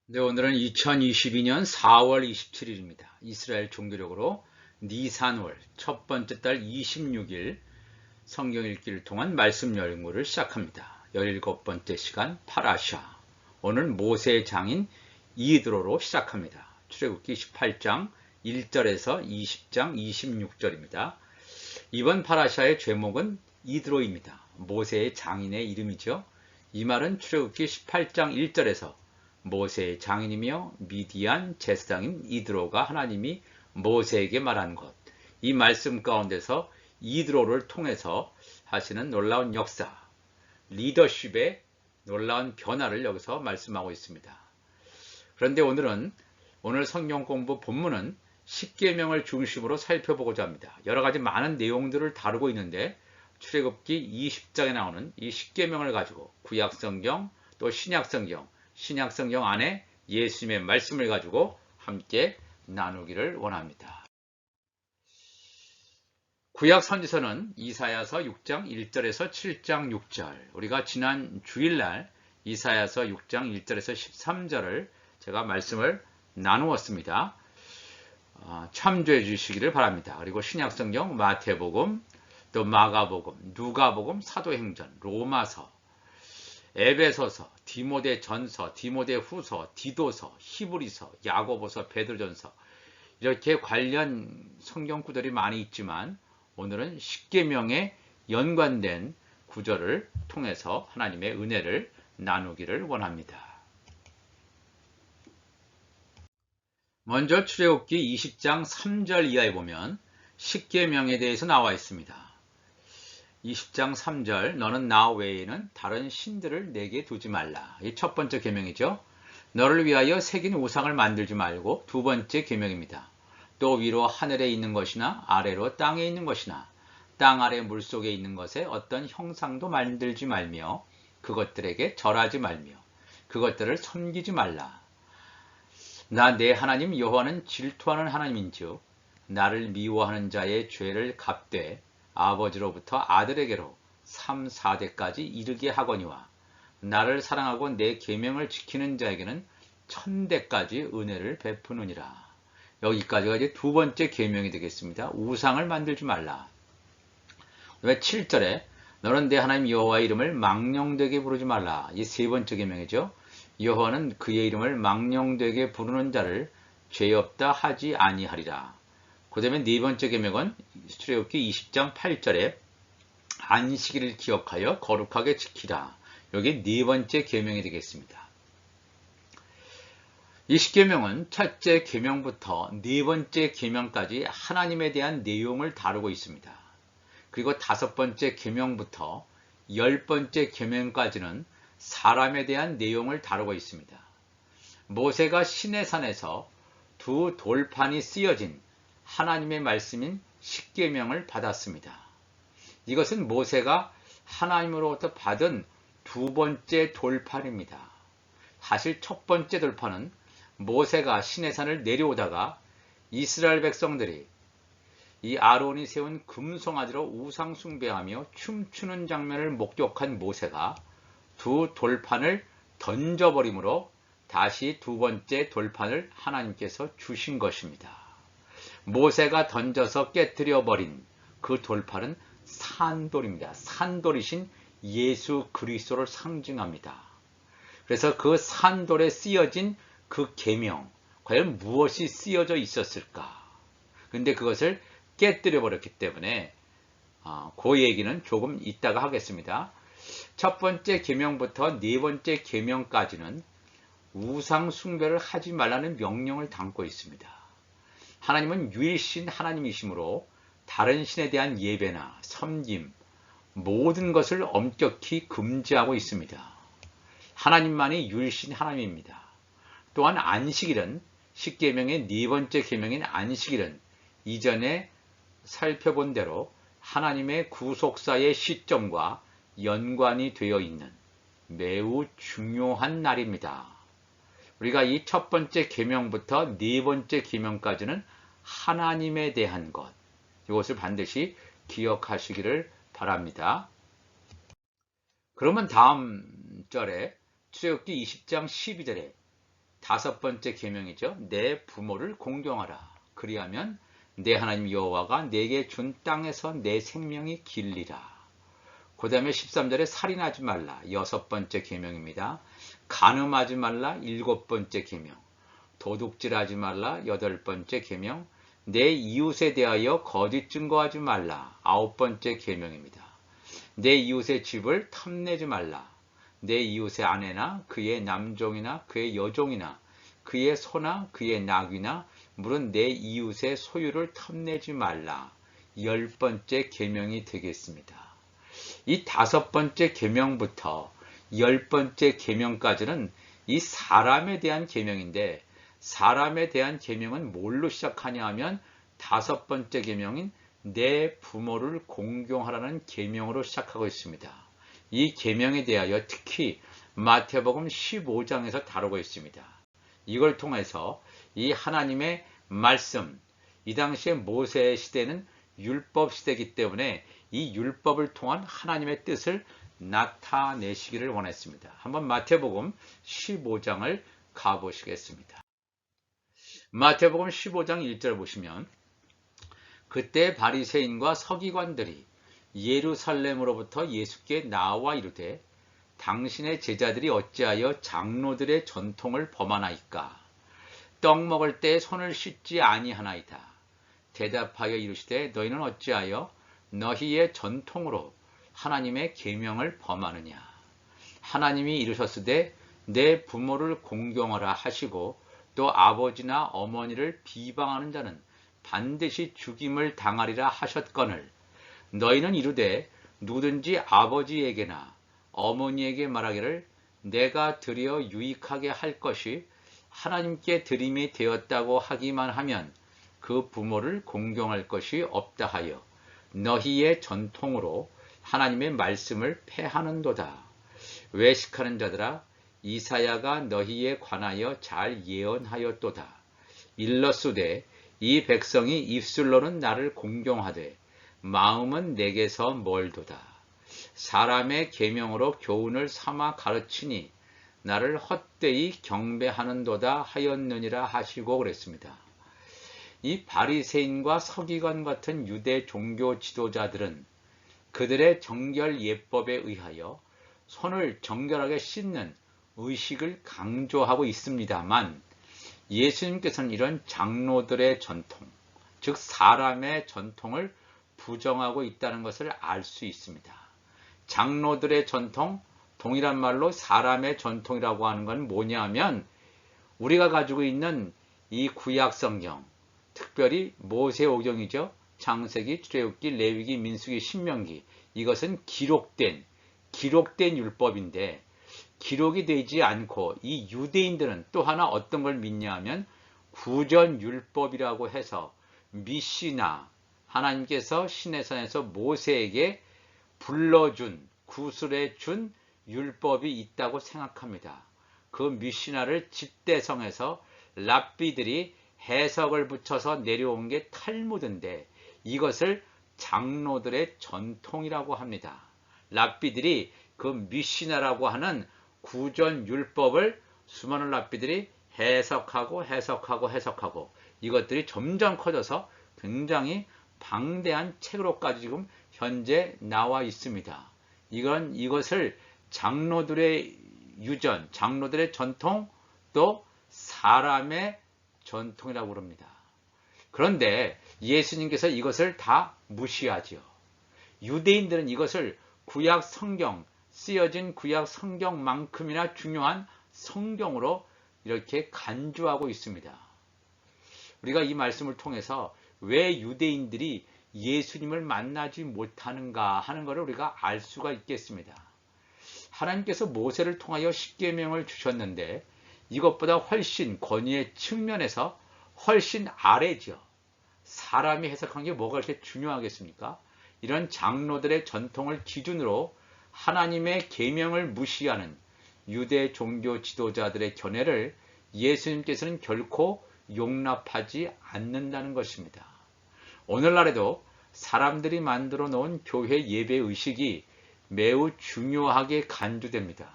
네, 오늘은 2022년 4월 27일입니다. 이스라엘 종교력으로 니산월 첫 번째 달 26일 성경 읽기를 통한 말씀 연구를 시작합니다. 17번째 시간 파라샤. 오늘 모세의 장인 이드로로 시작합니다. 출애굽기 18장 1절에서 20장 26절입니다. 이번 파라샤의 제목은 이드로입니다. 모세의 장인의 이름이죠. 이 말은 출애굽기 18장 1절에서 모세의 장인이며 미디안 제사장인 이드로가 하나님이 모세에게 말한 것, 이 말씀 가운데서 이드로를 통해서 하시는 놀라운 역사, 리더십의 놀라운 변화를 여기서 말씀하고 있습니다. 그런데 오늘 성경 공부 본문은 십계명을 중심으로 살펴보고자 합니다. 여러 가지 많은 내용들을 다루고 있는데 출애굽기 20장에 나오는 이 십계명을 가지고 구약성경 또 신약성경, 신약성경 안에 예수님의 말씀을 가지고 함께 나누기를 원합니다. 구약 선지서는 이사야서 6장 1절에서 7장 6절, 우리가 지난 주일날 이사야서 6장 1절에서 13절을 제가 말씀을 나누었습니다. 참조해 주시기를 바랍니다. 그리고 신약성경 마태복음, 또 마가복음, 누가복음, 사도행전, 로마서, 에베소서, 디모데 전서, 디모데 후서, 디도서, 히브리서, 야고보서, 베드로전서, 이렇게 관련 성경 구절이 많이 있지만 오늘은 십계명에 연관된 구절을 통해서 하나님의 은혜를 나누기를 원합니다. 먼저 출애굽기 20장 3절 이하에 보면 십계명에 대해서 나와 있습니다. 20장 3절, 너는 나 외에는 다른 신들을 내게 두지 말라. 이 첫 번째 계명이죠. 너를 위하여 새긴 우상을 만들지 말고, 두 번째 계명입니다. 또 위로 하늘에 있는 것이나 아래로 땅에 있는 것이나 땅 아래 물속에 있는 것에 어떤 형상도 만들지 말며 그것들에게 절하지 말며 그것들을 섬기지 말라. 나 내 하나님 여호와는 질투하는 하나님인즉 나를 미워하는 자의 죄를 갚되 아버지로부터 아들에게로 3, 4대까지 이르게 하거니와 나를 사랑하고 내 계명을 지키는 자에게는 1000대까지 은혜를 베푸느니라. 여기까지가 이제 두 번째 계명이 되겠습니다. 우상을 만들지 말라. 왜 7절에 너는 내 하나님 여호와의 이름을 망령되게 부르지 말라. 이 세 번째 계명이죠. 여호와는 그의 이름을 망령되게 부르는 자를 죄 없다 하지 아니하리라. 그 다음에 네 번째 계명은 출애굽기 20장 8절에 안식일을 기억하여 거룩하게 지키라. 여기 네 번째 계명이 되겠습니다. 이 십계명은 첫째 계명부터 네 번째 계명까지 하나님에 대한 내용을 다루고 있습니다. 그리고 다섯 번째 계명부터 10번째 계명까지는 사람에 대한 내용을 다루고 있습니다. 모세가 시내산에서 두 돌판이 쓰여진 하나님의 말씀인 십계명을 받았습니다. 이것은 모세가 하나님으로부터 받은 두 번째 돌판입니다. 사실 첫 번째 돌판은 모세가 시내산을 내려오다가 이스라엘 백성들이 이 아론이 세운 금송아지로 우상 숭배하며 춤추는 장면을 목격한 모세가 두 돌판을 던져버림으로 다시 두 번째 돌판을 하나님께서 주신 것입니다. 모세가 던져서 깨뜨려 버린 그 돌판은 산돌입니다. 산돌이신 예수 그리스도를 상징합니다. 그래서 그 산돌에 쓰여진 그 계명, 과연 무엇이 쓰여져 있었을까? 근데 그것을 깨뜨려 버렸기 때문에 그 얘기는 조금 이따가 하겠습니다. 첫 번째 계명부터 네 번째 계명까지는 우상 숭배를 하지 말라는 명령을 담고 있습니다. 하나님은 유일신 하나님이시므로 다른 신에 대한 예배나 섬김, 모든 것을 엄격히 금지하고 있습니다. 하나님만이 유일신 하나님입니다. 또한 안식일은 십계명의 네 번째 계명인 안식일은 이전에 살펴본 대로 하나님의 구속사의 시점과 연관이 되어 있는 매우 중요한 날입니다. 우리가 이 첫 번째 계명부터 네 번째 계명까지는 하나님에 대한 것, 이것을 반드시 기억하시기를 바랍니다. 그러면 다음 절에 출애굽기 20장 12절에 다섯 번째 계명이죠. 내 부모를 공경하라. 그리하면 내 하나님 여호와가 내게 준 땅에서 내 생명이 길리라. 그 다음에 13절에 살인하지 말라. 여섯 번째 계명입니다. 간음하지 말라. 일곱 번째 계명. 도둑질하지 말라. 여덟 번째 계명. 내 이웃에 대하여 거짓 증거하지 말라. 아홉 번째 계명입니다. 내 이웃의 집을 탐내지 말라. 내 이웃의 아내나 그의 남종이나 그의 여종이나 그의 소나 그의 낙이나 물은 내 이웃의 소유를 탐내지 말라. 열 번째 계명이 되겠습니다. 이 다섯 번째 계명부터 열 번째 계명까지는 이 사람에 대한 계명인데, 사람에 대한 계명은 뭘로 시작하냐 하면 다섯 번째 계명인 내 부모를 공경하라는 계명으로 시작하고 있습니다. 이 계명에 대하여 특히 마태복음 15장에서 다루고 있습니다. 이걸 통해서 이 하나님의 말씀, 이 당시에 모세 시대는 율법 시대이기 때문에 이 율법을 통한 하나님의 뜻을 나타내시기를 원했습니다. 한번 마태복음 15장을 가보시겠습니다. 마태복음 15장 1절 보시면, 그때 바리새인과 서기관들이 예루살렘으로부터 예수께 나와 이르되 당신의 제자들이 어찌하여 장로들의 전통을 범하나이까? 떡 먹을 때 손을 씻지 아니하나이다. 대답하여 이르시되 너희는 어찌하여 너희의 전통으로 하나님의 계명을 범하느냐? 하나님이 이르셨으되 내 부모를 공경하라 하시고 또 아버지나 어머니를 비방하는 자는 반드시 죽임을 당하리라 하셨거늘 너희는 이르되 누구든지 아버지에게나 어머니에게 말하기를 내가 드려 유익하게 할 것이 하나님께 드림이 되었다고 하기만 하면 그 부모를 공경할 것이 없다 하여 너희의 전통으로 하나님의 말씀을 폐하는도다. 외식하는 자들아, 이사야가 너희에 관하여 잘 예언하였도다. 일러쓰되 이 백성이 입술로는 나를 공경하되 마음은 내게서 멀도다. 사람의 계명으로 교훈을 삼아 가르치니 나를 헛되이 경배하는도다 하였느니라 하시고 그랬습니다. 이 바리새인과 서기관 같은 유대 종교 지도자들은 그들의 정결 예법에 의하여 손을 정결하게 씻는 의식을 강조하고 있습니다만, 예수님께서는 이런 장로들의 전통, 즉 사람의 전통을 부정하고 있다는 것을 알 수 있습니다. 장로들의 전통, 동일한 말로 사람의 전통이라고 하는 건 뭐냐 하면 우리가 가지고 있는 이 구약 성경, 특별히 모세오경이죠. 창세기, 출애굽기, 레위기, 민수기, 신명기, 이것은 기록된 율법인데, 기록이 되지 않고 이 유대인들은 또 하나 어떤 걸 믿냐 하면 구전율법이라고 해서 미시나, 하나님께서 시내산에서 모세에게 불러준, 구술해준 율법이 있다고 생각합니다. 그 미시나를 집대성에서 랍비들이 해석을 붙여서 내려온 게 탈무드인데 이것을 장로들의 전통이라고 합니다. 랍비들이 그 미시나라고 하는 구전율법을 수많은 랍비들이 해석하고 이것들이 점점 커져서 굉장히 방대한 책으로까지 지금 현재 나와 있습니다. 이것을 장로들의 유전, 장로들의 전통, 또 사람의 전통이라고 부릅니다. 그런데 예수님께서 이것을 다 무시하죠. 유대인들은 이것을 구약 성경, 쓰여진 구약 성경만큼이나 중요한 성경으로 이렇게 간주하고 있습니다. 우리가 이 말씀을 통해서 왜 유대인들이 예수님을 만나지 못하는가 하는 것을 우리가 알 수가 있겠습니다. 하나님께서 모세를 통하여 십계명을 주셨는데 이것보다 훨씬 권위의 측면에서 훨씬 아래죠. 사람이 해석한 게 뭐가 그렇게 중요하겠습니까? 이런 장로들의 전통을 기준으로 하나님의 계명을 무시하는 유대 종교 지도자들의 견해를 예수님께서는 결코 용납하지 않는다는 것입니다. 오늘날에도 사람들이 만들어 놓은 교회 예배 의식이 매우 중요하게 간주됩니다.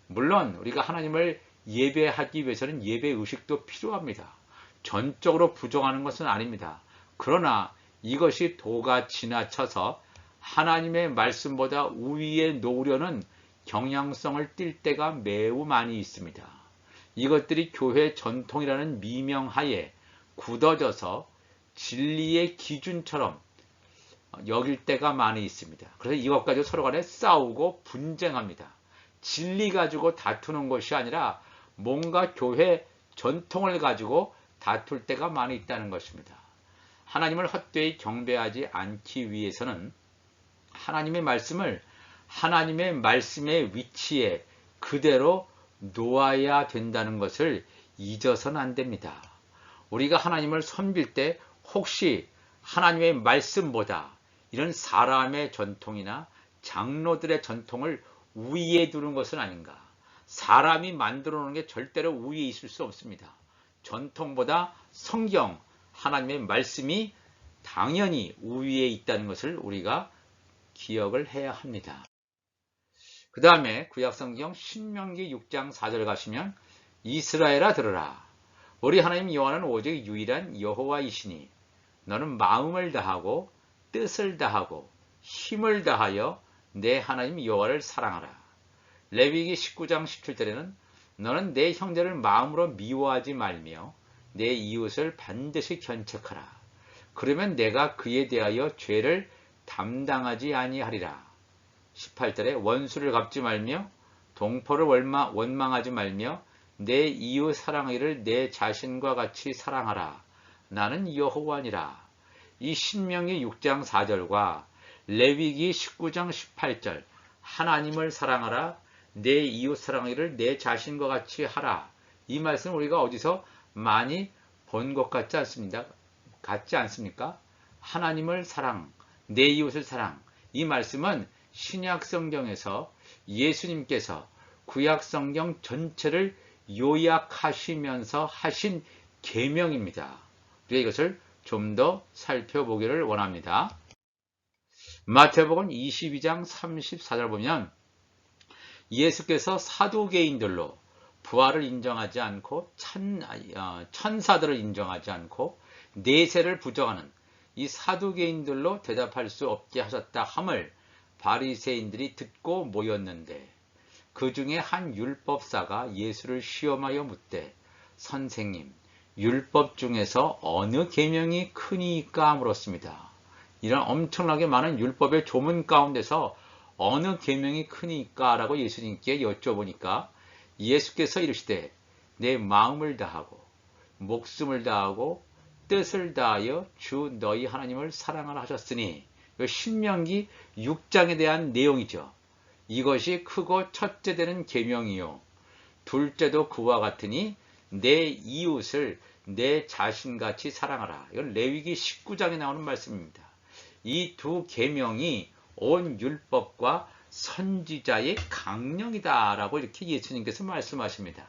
물론 우리가 하나님을 예배하기 위해서는 예배 의식도 필요합니다. 전적으로 부정하는 것은 아닙니다. 그러나 이것이 도가 지나쳐서 하나님의 말씀보다 우위에 놓으려는 경향성을 띌 때가 매우 많이 있습니다. 이것들이 교회 전통이라는 미명하에 굳어져서 진리의 기준처럼 여길 때가 많이 있습니다. 그래서 이것 가지고 서로 간에 싸우고 분쟁합니다. 진리 가지고 다투는 것이 아니라 뭔가 교회 전통을 가지고 다툴 때가 많이 있다는 것입니다. 하나님을 헛되이 경배하지 않기 위해서는 하나님의 말씀을 하나님의 말씀의 위치에 그대로 놓아야 된다는 것을 잊어서는 안 됩니다. 우리가 하나님을 섬길 때 혹시 하나님의 말씀보다 이런 사람의 전통이나 장로들의 전통을 우위에 두는 것은 아닌가. 사람이 만들어 놓은 게 절대로 우위에 있을 수 없습니다. 전통보다 성경, 하나님의 말씀이 당연히 우위에 있다는 것을 우리가 기억을 해야 합니다. 그 다음에 구약성경 신명기 6장 4절 가시면 이스라엘아 들으라. 우리 하나님 여호와는 오직 유일한 여호와이시니 너는 마음을 다하고 뜻을 다하고 힘을 다하여 내 하나님 여호와를 사랑하라. 레위기 19장 17절에는 너는 내 형제를 마음으로 미워하지 말며 내 이웃을 반드시 견책하라. 그러면 내가 그에 대하여 죄를 담당하지 아니하리라. 18절에 원수를 갚지 말며 동포를 원망하지 말며 내 이웃 사랑하기를 내 자신과 같이 사랑하라. 나는 여호와니라. 이 신명기 6장 4절과 레위기 19장 18절 하나님을 사랑하라. 내 이웃 사랑하기를 내 자신과 같이 하라. 이 말씀 우리가 어디서 많이 본 것 같지 않습니다. 같지 않습니까? 하나님을 사랑, 내 이웃을 사랑. 이 말씀은 신약 성경에서 예수님께서 구약 성경 전체를 요약하시면서 하신 계명입니다. 우리가 이것을 좀 더 살펴보기를 원합니다. 마태복음 22장 34절 보면 예수께서 사두개인들로 부활을 인정하지 않고 천사들을 인정하지 않고 내세를 부정하는 이 사두개인들로 대답할 수 없게 하셨다 함을 바리새인들이 듣고 모였는데 그 중에 한 율법사가 예수를 시험하여 묻되 선생님 율법 중에서 어느 계명이 크니까 물었습니다. 이런 엄청나게 많은 율법의 조문 가운데서 어느 계명이 크니까 라고 예수님께 여쭤보니까 예수께서 이르시되 내 마음을 다하고 목숨을 다하고 뜻을 다하여 주 너희 하나님을 사랑하라 하셨으니 신명기 6장에 대한 내용이죠. 이것이 크고 첫째 되는 계명이요 둘째도 그와 같으니 내 이웃을 내 자신같이 사랑하라. 이건 레위기 19장에 나오는 말씀입니다. 이 두 계명이 온 율법과 선지자의 강령이다 라고 이렇게 예수님께서 말씀하십니다.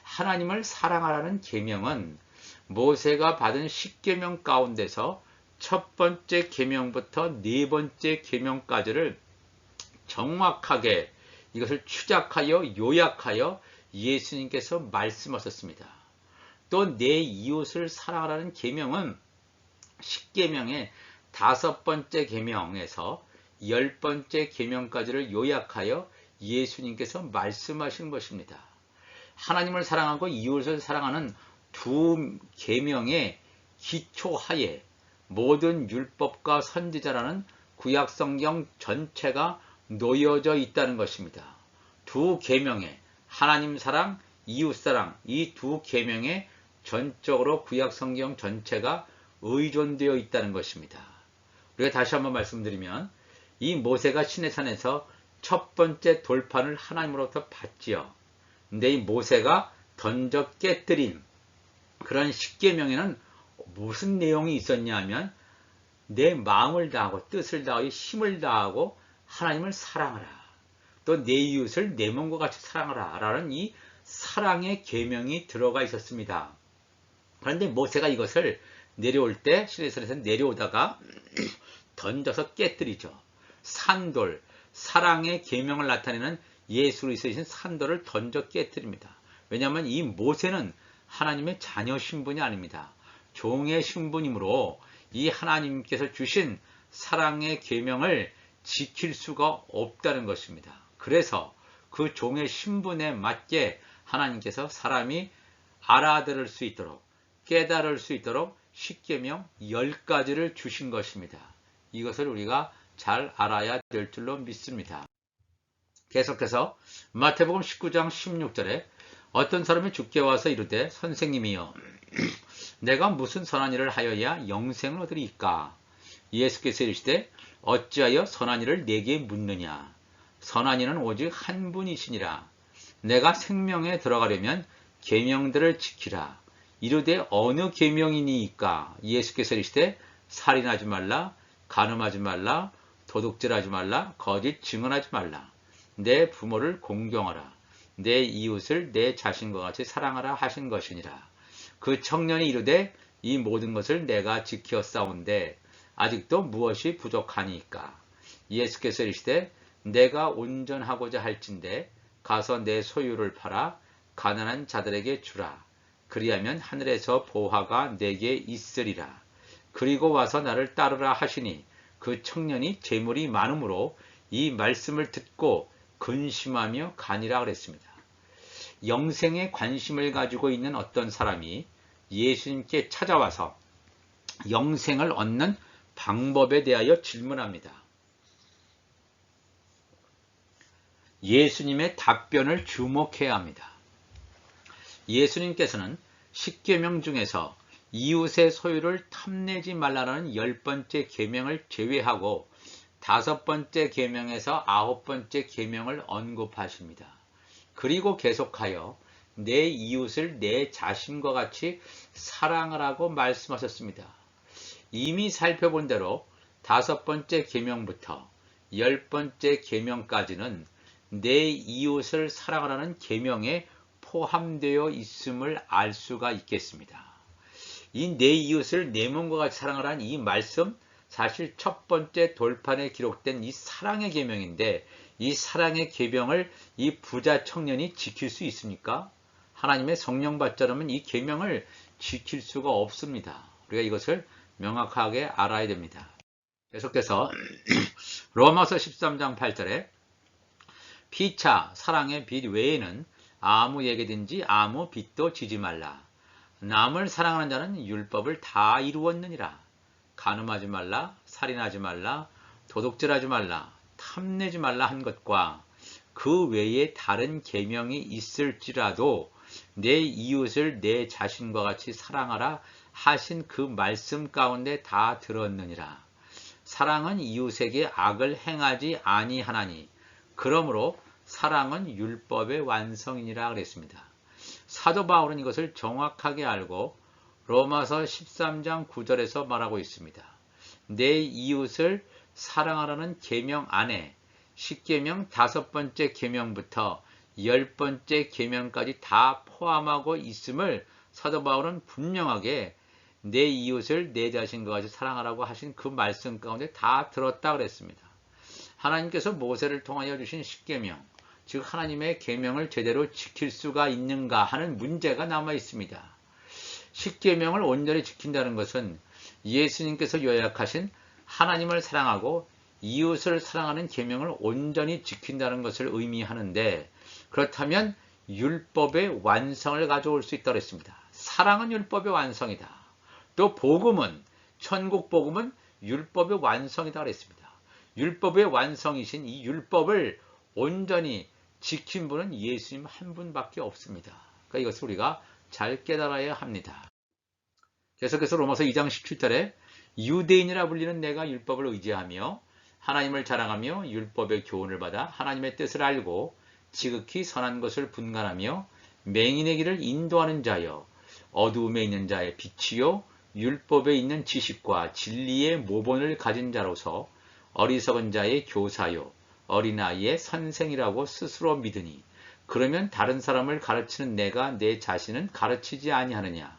하나님을 사랑하라는 계명은 모세가 받은 10계명 가운데서 첫 번째 계명부터 네 번째 계명까지를 정확하게 이것을 추작하여 요약하여 예수님께서 말씀하셨습니다. 또 내 이웃을 사랑하라는 계명은 10계명의 다섯 번째 계명에서 10번째 계명까지를 요약하여 예수님께서 말씀하신 것입니다. 하나님을 사랑하고 이웃을 사랑하는 두 계명의 기초하에 모든 율법과 선지자라는 구약성경 전체가 놓여져 있다는 것입니다. 두 계명의 하나님 사랑, 이웃 사랑 이 두 계명에 전적으로 구약성경 전체가 의존되어 있다는 것입니다. 우리가 다시 한번 말씀드리면 이 모세가 시내산에서 첫 번째 돌판을 하나님으로부터 받지요. 근데 이 모세가 던져 깨뜨린 그런 10계명에는 무슨 내용이 있었냐 하면 내 마음을 다하고 뜻을 다하고 힘을 다하고 하나님을 사랑하라. 또 내 이웃을 내 몸과 같이 사랑하라 라는 이 사랑의 계명이 들어가 있었습니다. 그런데 모세가 이것을 내려올 때 시내산에서 내려오다가 던져서 깨뜨리죠. 산돌, 사랑의 계명을 나타내는 예수 그리스도이신 산돌을 던져 깨뜨립니다. 왜냐하면 이 모세는 하나님의 자녀 신분이 아닙니다. 종의 신분이므로 이 하나님께서 주신 사랑의 계명을 지킬 수가 없다는 것입니다. 그래서 그 종의 신분에 맞게 하나님께서 사람이 알아들을 수 있도록 깨달을 수 있도록 십계명 10가지를 주신 것입니다. 이것을 우리가 잘 알아야 될 줄로 믿습니다. 계속해서 마태복음 19장 16절에 어떤 사람이 주께 와서 이르되 선생님이여 내가 무슨 선한 일을 하여야 영생을 얻으리이까? 예수께서 이르시되 어찌하여 선한 일을 내게 묻느냐? 선한 이는 오직 한 분이시니라. 내가 생명에 들어가려면 계명들을 지키라. 이르되 어느 계명이니이까? 예수께서 이르시되 살인하지 말라, 간음하지 말라, 도둑질하지 말라, 거짓 증언하지 말라. 내 부모를 공경하라. 내 이웃을 내 자신과 같이 사랑하라 하신 것이니라. 그 청년이 이르되 이 모든 것을 내가 지켰사온데 아직도 무엇이 부족하니까? 예수께서 이르시되 내가 온전하고자 할진대 가서 내 소유를 팔아 가난한 자들에게 주라. 그리하면 하늘에서 보화가 내게 있으리라. 그리고 와서 나를 따르라 하시니 그 청년이 재물이 많으므로 이 말씀을 듣고 근심하며 가니라 그랬습니다. 영생에 관심을 가지고 있는 어떤 사람이 예수님께 찾아와서 영생을 얻는 방법에 대하여 질문합니다. 예수님의 답변을 주목해야 합니다. 예수님께서는 십계명 중에서 이웃의 소유를 탐내지 말라는 10번째 계명을 제외하고 5번째 계명에서 9번째 계명을 언급하십니다. 그리고 계속하여 내 이웃을 내 자신과 같이 사랑하라고 말씀하셨습니다. 이미 살펴본 대로 5번째 계명부터 10번째 계명까지는 내 이웃을 사랑하라는 계명에 포함되어 있음을 알 수가 있겠습니다. 이 내 이웃을 내 몸과 같이 사랑하라는 이 말씀, 사실 첫 번째 돌판에 기록된 이 사랑의 계명인데 이 사랑의 계명을 이 부자 청년이 지킬 수 있습니까? 하나님의 성령 받지 않으면 이 계명을 지킬 수가 없습니다. 우리가 이것을 명확하게 알아야 됩니다. 계속해서 로마서 13장 8절에 피차 사랑의 빚 외에는 아무에게든지 아무 빚도 지지 말라. 남을 사랑하는 자는 율법을 다 이루었느니라. 간음하지 말라, 살인하지 말라, 도둑질하지 말라, 탐내지 말라 한 것과 그 외에 다른 계명이 있을지라도 내 이웃을 내 자신과 같이 사랑하라 하신 그 말씀 가운데 다 들었느니라. 사랑은 이웃에게 악을 행하지 아니하나니 그러므로 사랑은 율법의 완성이니라 그랬습니다. 사도 바울은 이것을 정확하게 알고 로마서 13장 9절에서 말하고 있습니다. 내 이웃을 사랑하라는 계명 안에 십계명 5번째 계명부터 10번째 계명까지 다 포함하고 있음을 사도 바울은 분명하게 내 이웃을 내 자신과 같이 사랑하라고 하신 그 말씀 가운데 다 들었다 그랬습니다. 하나님께서 모세를 통하여 주신 십계명, 즉 하나님의 계명을 제대로 지킬 수가 있는가 하는 문제가 남아 있습니다. 십계명을 온전히 지킨다는 것은 예수님께서 요약하신 하나님을 사랑하고 이웃을 사랑하는 계명을 온전히 지킨다는 것을 의미하는데 그렇다면 율법의 완성을 가져올 수 있다고 했습니다. 사랑은 율법의 완성이다. 또 복음은 천국 복음은 율법의 완성이다 그랬습니다. 율법의 완성이신 이 율법을 온전히 지킨 분은 예수님 한 분밖에 없습니다. 그러니까 이것을 우리가 잘 깨달아야 합니다. 계속해서 로마서 2장 17절에 유대인이라 불리는 내가 율법을 의지하며 하나님을 자랑하며 율법의 교훈을 받아 하나님의 뜻을 알고 지극히 선한 것을 분간하며 맹인의 길을 인도하는 자여 어두움에 있는 자의 빛이요 율법에 있는 지식과 진리의 모본을 가진 자로서 어리석은 자의 교사요 어린아이의 선생이라고 스스로 믿으니 그러면 다른 사람을 가르치는 내가 내 자신은 가르치지 아니하느냐?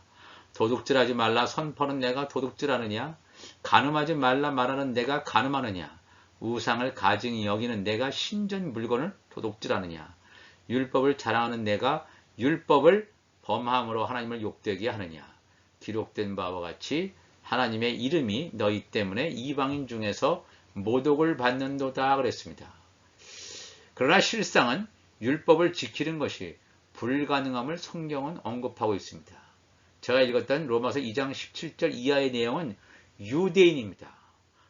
도둑질하지 말라 선포는 내가 도둑질하느냐? 간음하지 말라 말하는 내가 간음하느냐? 우상을 가증히 여기는 내가 신전 물건을 도둑질하느냐? 율법을 자랑하는 내가 율법을 범함으로 하나님을 욕되게 하느냐. 기록된 바와 같이 하나님의 이름이 너희 때문에 이방인 중에서 모독을 받는도다 그랬습니다. 그러나 실상은 율법을 지키는 것이 불가능함을 성경은 언급하고 있습니다. 제가 읽었던 로마서 2장 17절 이하의 내용은 유대인입니다.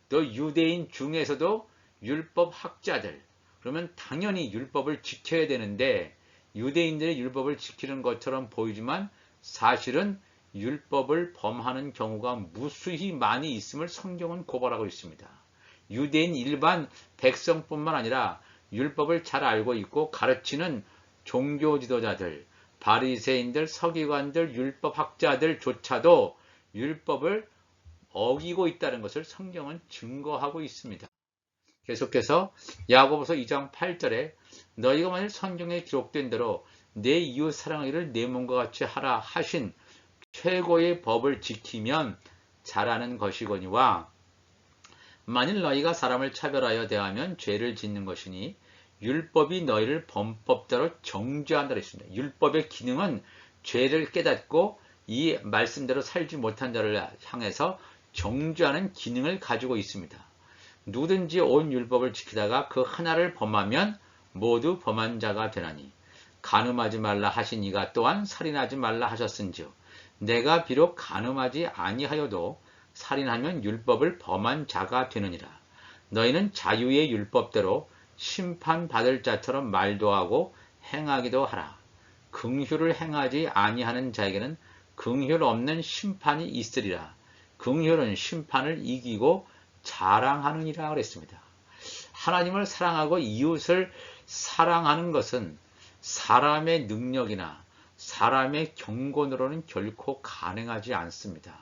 또 유대인 중에서도 율법 학자들, 그러면 당연히 율법을 지켜야 되는데 유대인들의 율법을 지키는 것처럼 보이지만 사실은 율법을 범하는 경우가 무수히 많이 있음을 성경은 고발하고 있습니다. 유대인 일반 백성뿐만 아니라 율법을 잘 알고 있고 가르치는 종교 지도자들, 바리새인들, 서기관들, 율법학자들조차도 율법을 어기고 있다는 것을 성경은 증거하고 있습니다. 계속해서 야고보서 2장 8절에 너희가 만일 성경에 기록된 대로 내 이웃 사랑하기를 내 몸과 같이 하라 하신 최고의 법을 지키면 잘하는 것이거니와 만일 너희가 사람을 차별하여 대하면 죄를 짓는 것이니 율법이 너희를 범법대로 정죄한다 했습니다. 율법의 기능은 죄를 깨닫고 이 말씀대로 살지 못한 자를 향해서 정죄하는 기능을 가지고 있습니다. 누구든지 온 율법을 지키다가 그 하나를 범하면 모두 범한 자가 되나니 간음하지 말라 하신 이가 또한 살인하지 말라 하셨은즉 내가 비록 간음하지 아니하여도 살인하면 율법을 범한 자가 되느니라. 너희는 자유의 율법대로 심판받을 자처럼 말도 하고 행하기도 하라. 긍휼을 행하지 아니하는 자에게는 긍휼 없는 심판이 있으리라. 긍휼은 심판을 이기고 자랑하느니라 그랬습니다. 하나님을 사랑하고 이웃을 사랑하는 것은 사람의 능력이나 사람의 경건으로는 결코 가능하지 않습니다.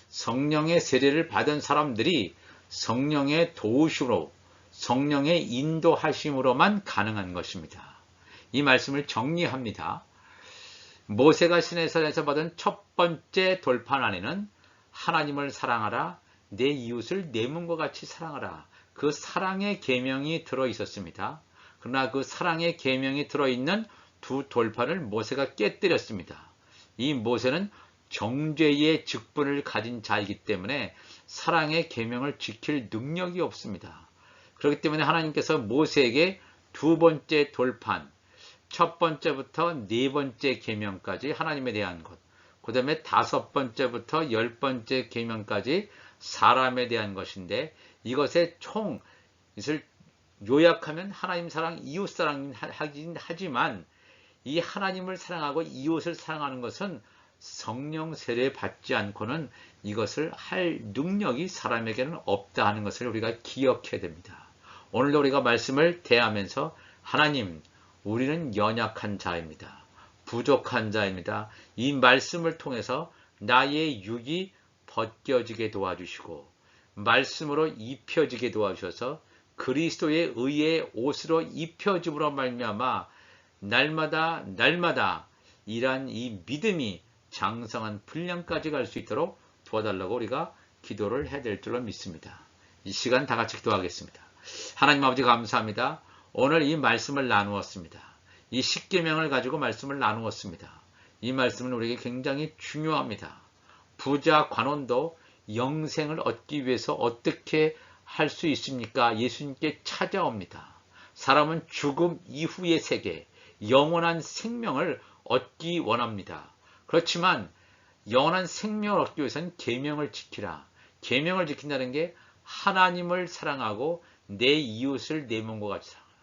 성령의 세례를 받은 사람들이 성령의 도우심으로 성령의 인도하심으로만 가능한 것입니다. 이 말씀을 정리합니다. 모세가 시내산에서 받은 첫 번째 돌판 안에는 하나님을 사랑하라, 내 이웃을 내 몸과 같이 사랑하라. 그 사랑의 계명이 들어 있었습니다. 그러나 그 사랑의 계명이 들어있는 두 돌판을 모세가 깨뜨렸습니다. 이 모세는 정죄의 직분을 가진 자이기 때문에 사랑의 계명을 지킬 능력이 없습니다. 그렇기 때문에 하나님께서 모세에게 두 번째 돌판, 첫 번째부터 네 번째 계명까지 하나님에 대한 것, 그 다음에 다섯 번째부터 열 번째 계명까지 사람에 대한 것인데 이것의 이것을 요약하면 하나님 사랑, 이웃 사랑하긴 하지만 이 하나님을 사랑하고 이웃을 사랑하는 것은 성령 세례 받지 않고는 이것을 할 능력이 사람에게는 없다 하는 것을 우리가 기억해야 됩니다. 오늘도 우리가 말씀을 대하면서 하나님, 우리는 연약한 자입니다. 부족한 자입니다. 이 말씀을 통해서 나의 육이 벗겨지게 도와주시고 말씀으로 입혀지게 도와주셔서 그리스도의 의의 옷으로 입혀짐으로 말미암아 날마다 이러한 이 믿음이 장성한 분량까지 갈 수 있도록 도와달라고 우리가 기도를 해야 될 줄로 믿습니다. 이 시간 다 같이 기도하겠습니다. 하나님 아버지 감사합니다. 오늘 이 말씀을 나누었습니다. 이 십계명을 가지고 말씀을 나누었습니다. 이 말씀은 우리에게 굉장히 중요합니다. 부자 관원도 영생을 얻기 위해서 어떻게 할 수 있습니까? 예수님께 찾아옵니다. 사람은 죽음 이후의 세계, 영원한 생명을 얻기 원합니다. 그렇지만 영원한 생명을 얻기 위해서는 계명을 지키라. 계명을 지킨다는 게 하나님을 사랑하고 내 이웃을 내 몸과 같이 사랑하라.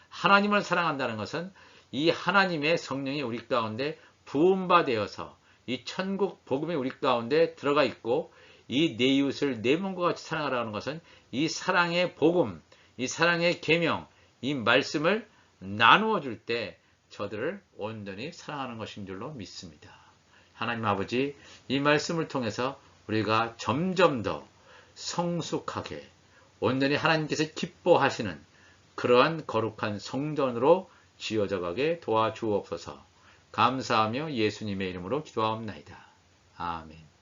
하나님을 사랑한다는 것은 이 하나님의 성령이 우리 가운데 부음받아서 이 천국 복음이 우리 가운데 들어가 있고 이 내 이웃을 내 몸과 같이 사랑하라는 것은 이 사랑의 복음, 이 사랑의 계명, 이 말씀을 나누어 줄 때 저들을 온전히 사랑하는 것인 줄로 믿습니다. 하나님 아버지, 이 말씀을 통해서 우리가 점점 더 성숙하게 온전히 하나님께서 기뻐하시는 그러한 거룩한 성전으로 지어져 가게 도와주옵소서. 감사하며 예수님의 이름으로 기도하옵나이다. 아멘.